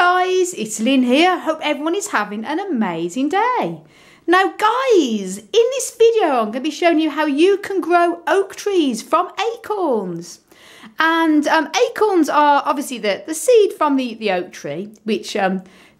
guys, it's Lynn here. Hope everyone is having an amazing day. Now guys, in this video I'm going to be showing you how you can grow oak trees from acorns. And acorns are obviously the seed from the oak tree, which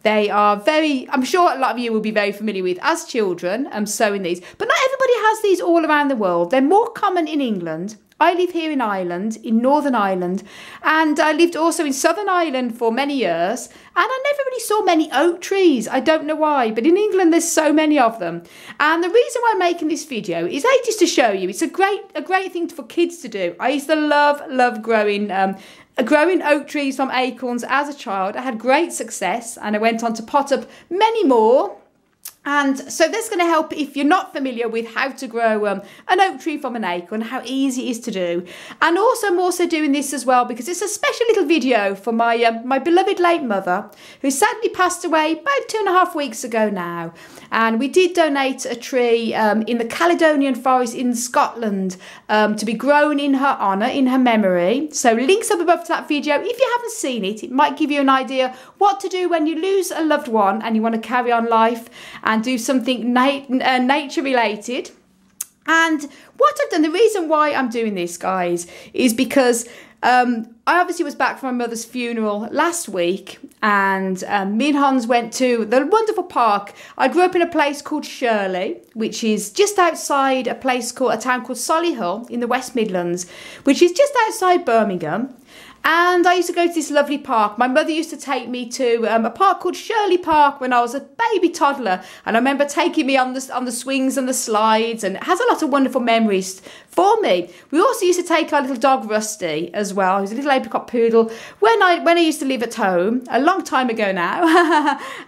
they are I'm sure a lot of you will be very familiar with as children, sowing these. But not everybody has these all around the world. They're more common in England. I live here in Ireland, in Northern Ireland, and I lived also in Southern Ireland for many years, and I never really saw many oak trees. I don't know why, but in England there's so many of them. And the reason why I'm making this video is just to show you, it's a great thing for kids to do. I used to love growing oak trees from acorns as a child. I had great success, and I went on to pot up many more. And so that's going to help if you're not familiar with how to grow an oak tree from an acorn, how easy it is to do. And also I'm also doing this as well because it's a special little video for my beloved late mother, who sadly passed away about 2.5 weeks ago now. And we did donate a tree in the Caledonian Forest in Scotland to be grown in her honour, in her memory. So links up above to that video. If you haven't seen it, it might give you an idea what to do when you lose a loved one and you want to carry on life and do something nature related. And what I've done, the reason why I'm doing this, guys, is because I obviously was back from my mother's funeral last week, and me and Hans went to the wonderful park. I grew up in a place called Shirley, which is just outside a town called Solihull in the West Midlands, which is just outside Birmingham. And I used to go to this lovely park. My mother used to take me to a park called Shirley Park when I was a baby toddler. And I remember taking me on the swings and the slides, and it has a lot of wonderful memories for me. We also used to take our little dog Rusty as well. He was a little apricot poodle when I used to live at home, a long time ago now.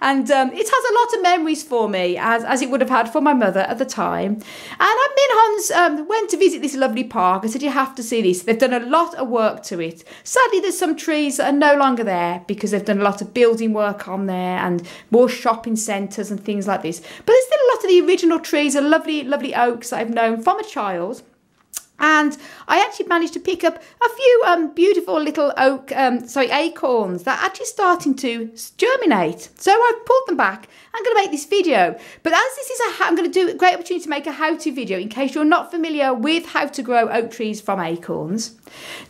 And it has a lot of memories for me, as it would have had for my mother at the time. And me and Hans went to visit this lovely park. I said, you have to see this. They've done a lot of work to it. Sadly, there's some trees that are no longer there because they've done a lot of building work on there and more shopping centres and things like this. But there's still a lot of the original trees, are lovely oaks that I've known from a child. And I actually managed to pick up a few beautiful little acorns that are actually starting to germinate. So I've pulled them back. I'm going to make this video. But as this is I'm going to do a great opportunity to make a how-to video in case you're not familiar with how to grow oak trees from acorns.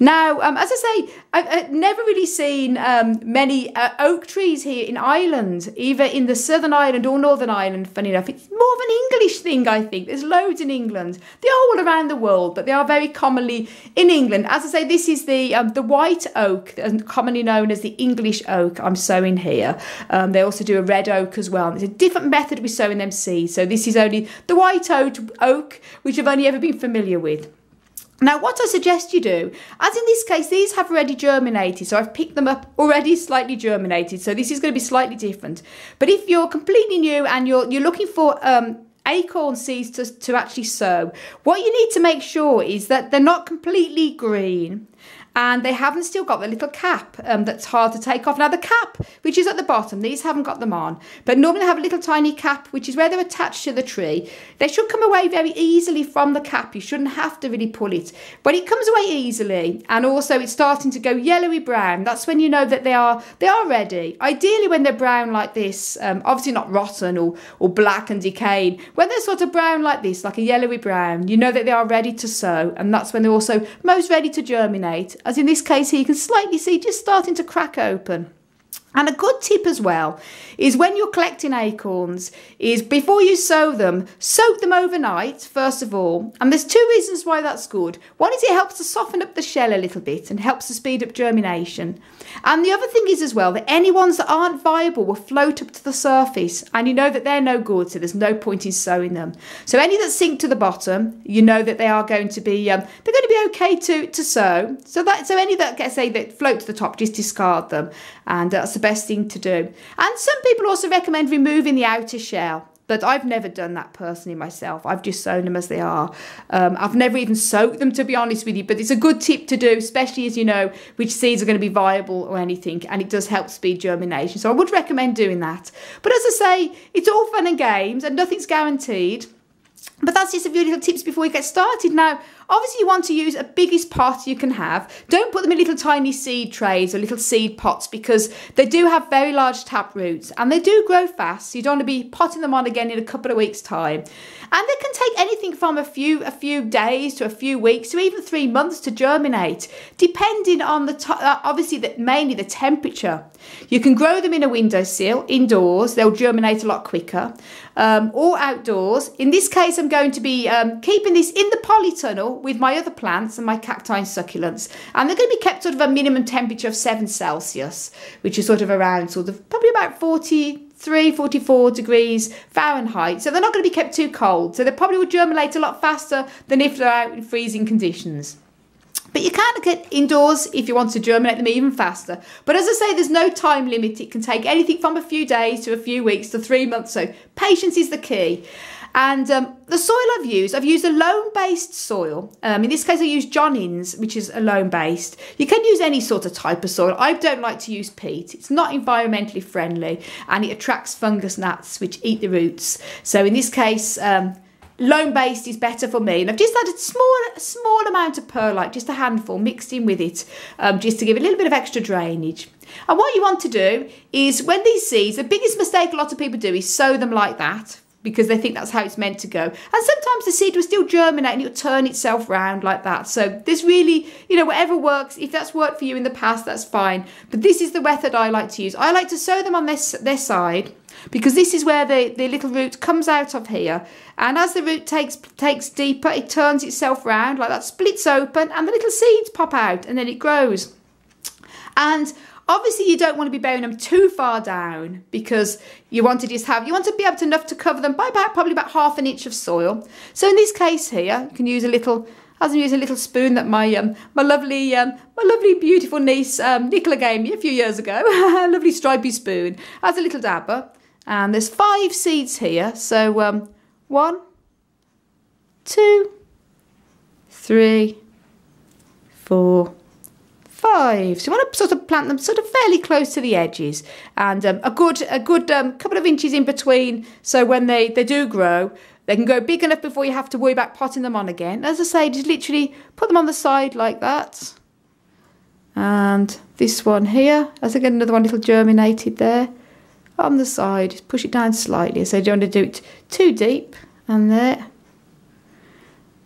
Now, as I say, I've never really seen many oak trees here in Ireland, either in the Southern Ireland or Northern Ireland, funny enough. It's more of an English thing, I think. There's loads in England. They are all around the world, but they are very commonly in England. As I say, this is the white oak, commonly known as the English oak I'm sowing here. They also do a red oak as well. It's a different method with sowing them seeds. So this is only the white oak, which I've only ever been familiar with. Now, what I suggest you do, as in this case, these have already germinated. So I've picked them up already slightly germinated. So this is going to be slightly different. But if you're completely new and you're looking for acorn seeds to actually sow, what you need to make sure is that they're not completely green and they haven't still got the little cap that's hard to take off. Now the cap, which is at the bottom, these haven't got them on, but normally they have a little tiny cap, which is where they're attached to the tree. They should come away very easily from the cap. You shouldn't have to really pull it, but it comes away easily. And also it's starting to go yellowy brown. That's when you know that they are ready. Ideally when they're brown like this, obviously not rotten or black and decayed. When they're sort of brown like this, like a yellowy brown, you know that they are ready to sow, and that's when they're also most ready to germinate. As in this case here, you can slightly see just starting to crack open. And a good tip as well is when you're collecting acorns is before you sow them, soak them overnight, first of all. And there's two reasons why that's good. One is it helps to soften up the shell a little bit and helps to speed up germination. And the other thing is as well that any ones that aren't viable will float up to the surface, and you know that they're no good, so there's no point in sowing them. So any that sink to the bottom, you know that they are going to be they're going to be okay to sow. So any that that float to the top, just discard them, and that's the best thing to do. And some people also recommend removing the outer shell, but I've never done that personally myself. I've just sown them as they are. I've never even soaked them, to be honest with you, but it's a good tip to do, especially as you know which seeds are going to be viable or anything, and it does help speed germination. So I would recommend doing that. But as I say, it's all fun and games and nothing's guaranteed. But that's just a few little tips before we get started. Now, obviously you want to use a biggest pot you can have. Don't put them in little tiny seed trays or little seed pots because they do have very large tap roots and they do grow fast. So you don't want to be potting them on again in a couple of weeks' time. And they can take anything from a few days to a few weeks to even 3 months to germinate, depending on obviously mainly the temperature. You can grow them in a windowsill, indoors, they'll germinate a lot quicker, or outdoors. In this case, I'm going to be keeping this in the polytunnel with my other plants and my cacti and succulents. And they're going to be kept sort of a minimum temperature of 7 Celsius, which is sort of around probably about 43, 44 degrees Fahrenheit. So they're not going to be kept too cold. So they probably will germinate a lot faster than if they're out in freezing conditions. But you can get indoors if you want to germinate them even faster. But as I say, there's no time limit. It can take anything from a few days to a few weeks to 3 months. So patience is the key. And the soil I've used a loam-based soil. In this case, I used John Innes, which is a loam-based. You can use any sort of type of soil. I don't like to use peat. It's not environmentally friendly and it attracts fungus gnats, which eat the roots. So in this case, loam-based is better for me. And I've just added a small amount of perlite, just a handful, mixed in with it, just to give it a little bit of extra drainage. And what you want to do is when these seeds, the biggest mistake a lot of people do is sow them like that, because they think that's how it's meant to go. And sometimes the seed will still germinate and it'll turn itself round like that. So there's really, whatever works. If that's worked for you in the past, that's fine. But this is the method I like to use. I like to sow them on their side, because this is where the little root comes out of here. And as the root takes deeper, it turns itself round like that, splits open, and the little seeds pop out, and then it grows. And obviously, you don't want to be burying them too far down because you want to be able to enough to cover them by probably about ½ an inch of soil. So in this case here, you can use a little, as I'm using a little spoon that my lovely beautiful niece Nicola gave me a few years ago, a lovely stripy spoon, as a little dabber. And there's 5 seeds here. So 1, 2, 3, 4, 5. So you want to sort of plant them sort of fairly close to the edges, and a good couple of inches in between, so when they do grow, they can go big enough before you have to worry about potting them on again. As I say, just literally put them on the side like that. And this one here, as I get another one little germinated there, on the side, just push it down slightly. So you don't want to do it too deep. And there.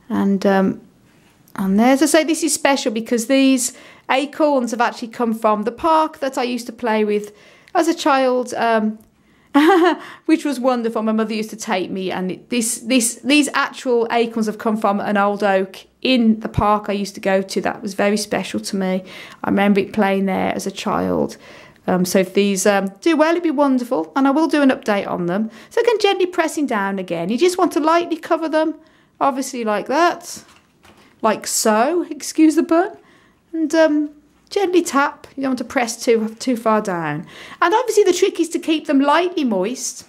And there, as I say, this is special because these acorns have actually come from the park that I used to play with as a child, which was wonderful. My mother used to take me, and these actual acorns have come from an old oak in the park I used to go to. That was very special to me. I remember it playing there as a child. So if these do well, it'd be wonderful, and I will do an update on them. So again, gently pressing down again. You just want to lightly cover them, obviously like that, like so, excuse the pun, and gently tap. You don't want to press too far down. And obviously the trick is to keep them lightly moist.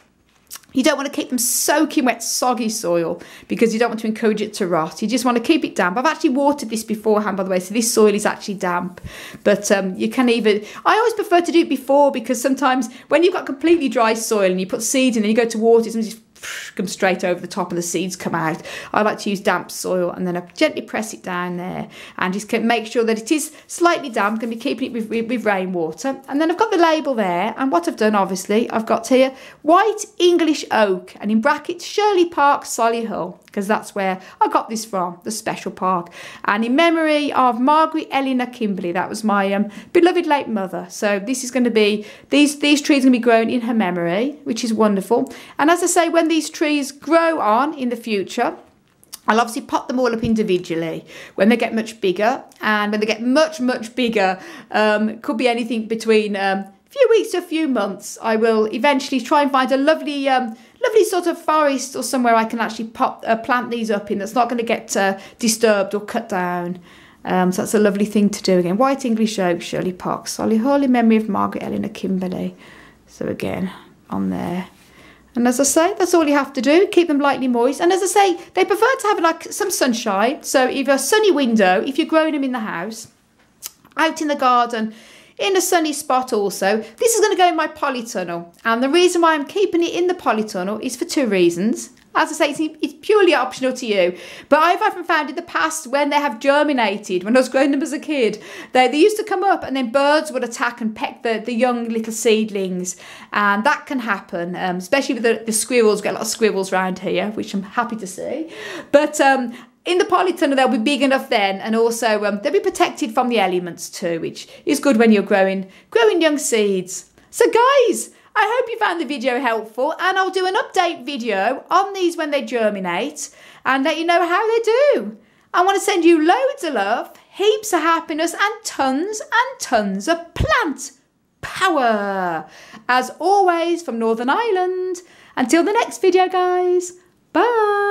You don't want to keep them soaking wet, soggy soil because you don't want to encourage it to rot. You just want to keep it damp. I've actually watered this beforehand, by the way, so this soil is actually damp. But you can even... I always prefer to do it before because sometimes when you've got completely dry soil and you put seeds in and you go to water, it sometimes come straight over the top and the seeds come out. I like to use damp soil, and then I gently press it down there and just make sure that it is slightly damp. I'm going to be keeping it with rainwater. And then I've got the label there, and what I've done, obviously, I've got here white English oak, and in brackets Shirley Park, Solihull, because that's where I got this from, the special park, and in memory of Margaret Eleanor Kimberley. That was my beloved late mother. So this is going to be, these trees are going to be grown in her memory, which is wonderful. And as I say, when these trees grow on in the future, I'll obviously pot them all up individually when they get much bigger. And when they get much, much bigger, could be anything between a few weeks to a few months, I will eventually try and find a lovely sort of forest or somewhere I can actually plant these up in that's not going to get disturbed or cut down. So that's a lovely thing to do. Again, white English oak, Shirley Park, Solihull, in memory of Margaret Eleanor Kimberley. So again, on there. And as I say, that's all you have to do. Keep them lightly moist. And as I say, they prefer to have like some sunshine. So either a sunny window, if you're growing them in the house, out in the garden, in a sunny spot also. This is going to go in my polytunnel. And the reason why I'm keeping it in the polytunnel is for 2 reasons. As I say, it's purely optional to you. But I've often found in the past when they have germinated, when I was growing them as a kid, they used to come up and then birds would attack and peck the young little seedlings. And that can happen, especially with the squirrels. We've got a lot of squirrels around here, which I'm happy to see. But in the polytunnel, they'll be big enough then, and also they'll be protected from the elements too, which is good when you're growing young seeds. So guys, I hope you found the video helpful, and I'll do an update video on these when they germinate and let you know how they do. I want to send you loads of love, heaps of happiness, and tons of plant power. As always, from Northern Ireland. Until the next video, guys. Bye.